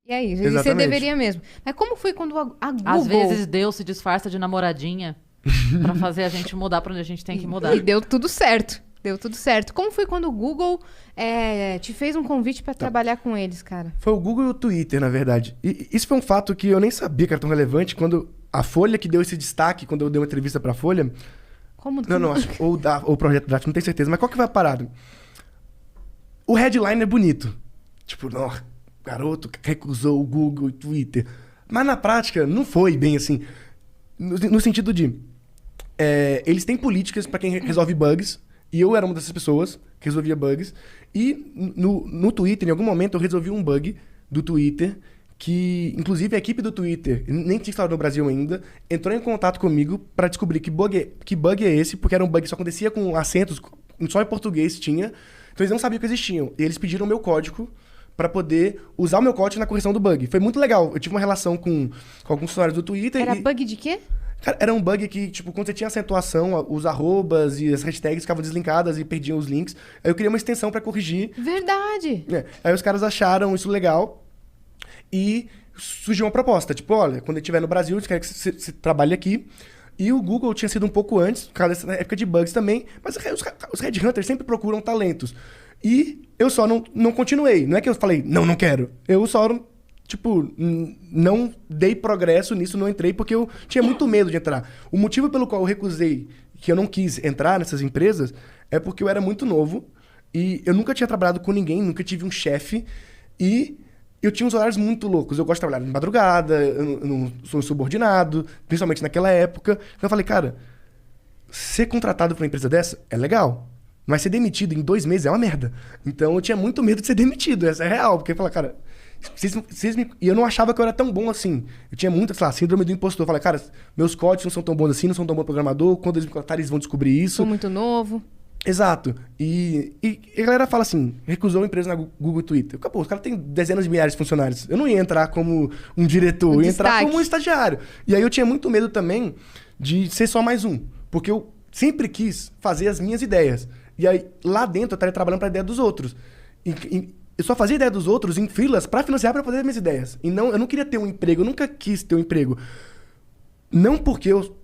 E é isso, e você Exatamente. deveria mesmo. Mas como foi quando a Google... Às vezes Deus se disfarça de namoradinha pra fazer a gente mudar pra onde a gente tem que mudar. E deu tudo certo. Deu tudo certo. Como foi quando o Google te fez um convite pra trabalhar com eles, cara? Foi o Google e o Twitter, na verdade. E isso foi um fato que eu nem sabia que era tão relevante quando a Folha que deu esse destaque, quando eu dei uma entrevista pra Folha... Como... Não, acho que ou o Projeto Draft, não tenho certeza. Mas qual que vai a parada? O headline é bonito. Tipo, não, garoto recusou o Google e o Twitter. Mas na prática, não foi bem assim. No sentido de... eles têm políticas pra quem resolve bugs. E eu era uma dessas pessoas que resolvia bugs. E no Twitter, em algum momento, eu resolvi um bug do Twitter que, inclusive, a equipe do Twitter, nem tinha instalado no Brasil ainda, entrou em contato comigo pra descobrir que bug é esse, porque era um bug que só acontecia com acentos, só em português tinha. Então eles não sabiam que existiam. E eles pediram o meu código pra poder usar o meu código na correção do bug. Foi muito legal. Eu tive uma relação com alguns funcionários do Twitter. Era bug de quê? Cara, era um bug que, tipo, quando você tinha acentuação, os arrobas e as hashtags ficavam deslinkadas e perdiam os links. Aí eu queria uma extensão pra corrigir. Verdade! Aí os caras acharam isso legal e surgiu uma proposta. Tipo, olha, quando ele estiver no Brasil, eles querem que você trabalhe aqui. E o Google tinha sido um pouco antes, por causa dessa época de bugs também. Mas os headhunters sempre procuram talentos. E eu só não continuei. Não é que eu falei, não quero. Eu só... Tipo, não dei progresso nisso, não entrei, porque eu tinha muito medo de entrar. O motivo pelo qual eu recusei, que eu não quis entrar nessas empresas, é porque eu era muito novo e eu nunca tinha trabalhado com ninguém, nunca tive um chefe e eu tinha uns horários muito loucos. Eu gosto de trabalhar de madrugada, eu não sou subordinado, principalmente naquela época. Então eu falei, cara, ser contratado por uma empresa dessa é legal, mas ser demitido em 2 meses é uma merda. Então eu tinha muito medo de ser demitido, essa é real, porque eu falei, cara... E eu não achava que eu era tão bom assim. Eu tinha muita, sei lá, síndrome do impostor. Eu falei, cara, meus códigos não são tão bons assim, não sou tão bom programador. Quando eles me contratarem, eles vão descobrir isso. Sou muito novo. Exato. E a galera fala assim, recusou a empresa na Google e Twitter. Pô, os caras têm dezenas de milhares de funcionários. Eu não ia entrar como um diretor, eu ia entrar como um estagiário. E aí eu tinha muito medo também de ser só mais um. Porque eu sempre quis fazer as minhas ideias. E aí, lá dentro, eu estaria trabalhando para a ideia dos outros. Eu só fazia ideia dos outros em filas para financiar para fazer as minhas ideias. E eu não queria ter um emprego, eu nunca quis ter um emprego. Não porque eu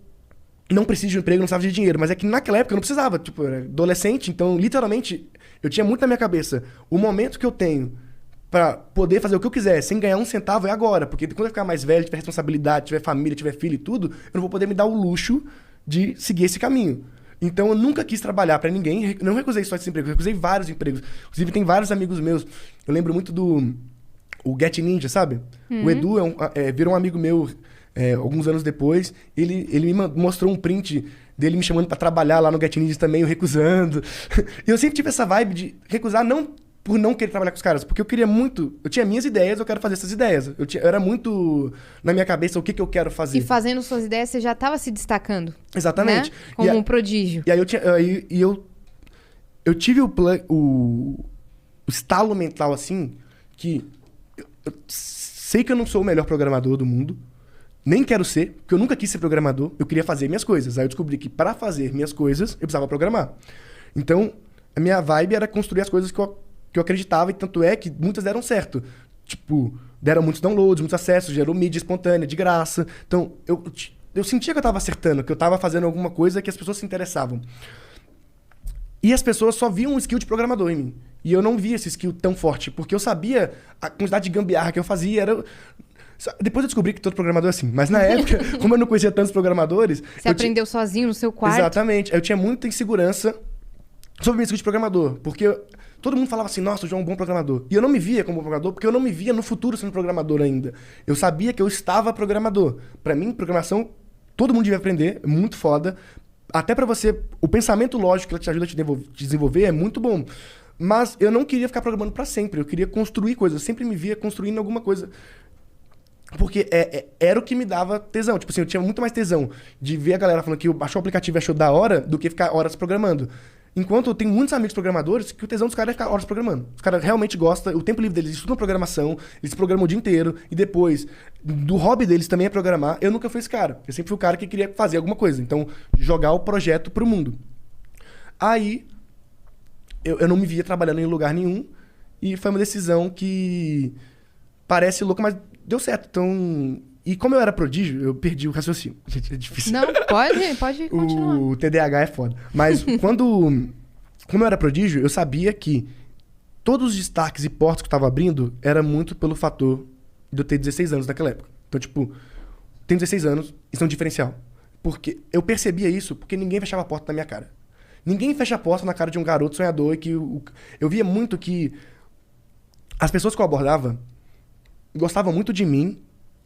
não preciso de um emprego, não precisava de dinheiro, mas é que naquela época eu não precisava. Tipo, eu era adolescente, então literalmente eu tinha muito na minha cabeça. O momento que eu tenho para poder fazer o que eu quiser sem ganhar um centavo é agora. Porque quando eu ficar mais velho, tiver responsabilidade, tiver família, tiver filho e tudo, eu não vou poder me dar o luxo de seguir esse caminho. Então eu nunca quis trabalhar pra ninguém, não recusei só esse emprego, eu recusei vários empregos. Inclusive tem vários amigos meus, eu lembro muito o Get Ninja, sabe? O Edu virou um amigo meu alguns anos depois, ele me mostrou um print dele me chamando pra trabalhar lá no Get Ninja também, eu recusando. E eu sempre tive essa vibe de recusar não por não querer trabalhar com os caras, porque eu queria muito... Eu tinha minhas ideias, eu quero fazer essas ideias. Eu era muito na minha cabeça o que eu quero fazer. E fazendo suas ideias, você já estava se destacando. Exatamente. Né? Como um prodígio. E aí eu tive o estalo mental assim, que eu sei que eu não sou o melhor programador do mundo, nem quero ser, porque eu nunca quis ser programador, eu queria fazer minhas coisas. Aí eu descobri que para fazer minhas coisas, eu precisava programar. Então, a minha vibe era construir as coisas que eu acreditava, e tanto é que muitas deram certo. Tipo, deram muitos downloads, muitos acessos, gerou mídia espontânea, de graça. Então, eu sentia que eu estava acertando, que eu estava fazendo alguma coisa que as pessoas se interessavam. E as pessoas só viam um skill de programador em mim. E eu não via esse skill tão forte, porque eu sabia a quantidade de gambiarra que eu fazia. Depois eu descobri que todo programador é assim. Mas na época, como eu não conhecia tantos programadores... Você aprendeu sozinho no seu quarto? Exatamente. Eu tinha muita insegurança sobre o meu skill de programador. Porque todo mundo falava assim, nossa, o João é um bom programador. E eu não me via como programador, porque eu não me via no futuro sendo programador ainda. Eu sabia que eu estava programador. Pra mim, programação, todo mundo devia aprender, é muito foda. Até pra você, o pensamento lógico que ela te ajuda a te desenvolver é muito bom. Mas eu não queria ficar programando pra sempre, eu queria construir coisas. Eu sempre me via construindo alguma coisa. Porque era o que me dava tesão. Tipo assim, eu tinha muito mais tesão de ver a galera falando que baixou o aplicativo e achou da hora do que ficar horas programando. Enquanto eu tenho muitos amigos programadores que o tesão dos caras é ficar horas programando. Os caras realmente gostam, o tempo livre deles, eles estudam programação, eles programam o dia inteiro, e depois, do hobby deles também é programar. Eu nunca fui esse cara. Eu sempre fui o cara que queria fazer alguma coisa. Então, jogar o projeto pro mundo. Aí, eu não me via trabalhando em lugar nenhum, e foi uma decisão que parece louco, mas deu certo. Então... E como eu era prodígio, eu perdi o raciocínio. Gente, é difícil. Não, pode continuar. O TDAH é foda. Mas como eu era prodígio, eu sabia que todos os destaques e portas que eu tava abrindo era muito pelo fator de eu ter 16 anos naquela época. Então, tipo, tenho 16 anos, isso é um diferencial. Porque eu percebia isso porque ninguém fechava a porta na minha cara. Ninguém fecha a porta na cara de um garoto sonhador e que... Eu via muito que as pessoas que eu abordava gostavam muito de mim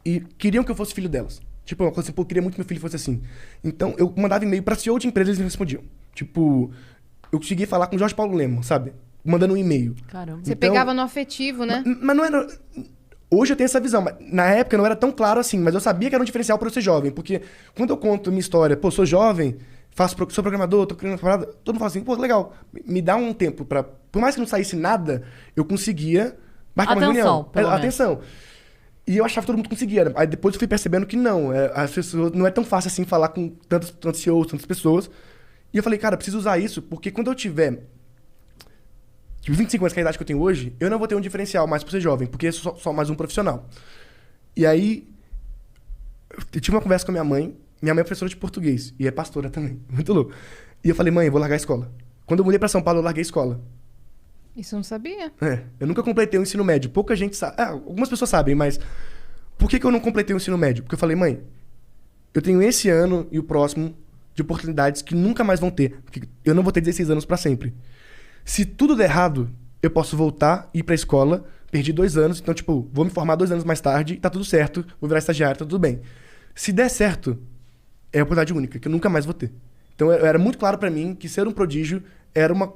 e queriam que eu fosse filho delas. Tipo, uma coisa assim, pô, eu queria muito que meu filho fosse assim. Então, eu mandava e-mail pra CEO de empresa e eles me respondiam. Tipo, eu consegui falar com o Jorge Paulo Lema, sabe? Mandando um e-mail. Caramba. Você pegava no afetivo, né? Mas não era... Hoje eu tenho essa visão, mas na época não era tão claro assim, mas eu sabia que era um diferencial pra eu ser jovem, porque quando eu conto minha história, pô, sou jovem, sou programador, tô criando uma parada, todo mundo fala assim, pô, legal, me dá um tempo pra... Por mais que não saísse nada, eu conseguia marcar uma reunião. Atenção. E eu achava que todo mundo conseguia. Aí depois eu fui percebendo que não. As pessoas, não é tão fácil assim falar com tantos CEOs, tantas pessoas. E eu falei, cara, eu preciso usar isso, porque quando eu tiver 25 anos, que é a idade que eu tenho hoje, eu não vou ter um diferencial mais por ser jovem, porque eu sou só mais um profissional. E aí, eu tive uma conversa com a minha mãe. Minha mãe é professora de português e é pastora também. Muito louco. E eu falei, mãe, eu vou largar a escola. Quando eu mudei pra São Paulo, eu larguei a escola. Isso eu não sabia. Eu nunca completei o ensino médio. Pouca gente sabe. Algumas pessoas sabem, mas... Por que eu não completei o ensino médio? Porque eu falei, mãe, eu tenho esse ano e o próximo de oportunidades que nunca mais vão ter. Porque eu não vou ter 16 anos pra sempre. Se tudo der errado, eu posso voltar, ir pra escola, perdi 2 anos, então, tipo, vou me formar 2 anos mais tarde, tá tudo certo, vou virar estagiário, tá tudo bem. Se der certo, é a oportunidade única, que eu nunca mais vou ter. Então, era muito claro pra mim que ser um prodígio era uma...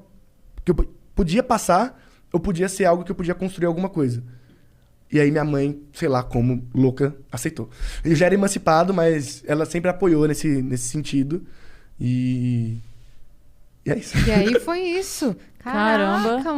que eu podia passar, ou podia ser algo que eu podia construir alguma coisa. E aí minha mãe, sei lá como, louca, aceitou. Eu já era emancipado, mas ela sempre apoiou nesse sentido. E é isso. E aí foi isso. Caramba. Caraca,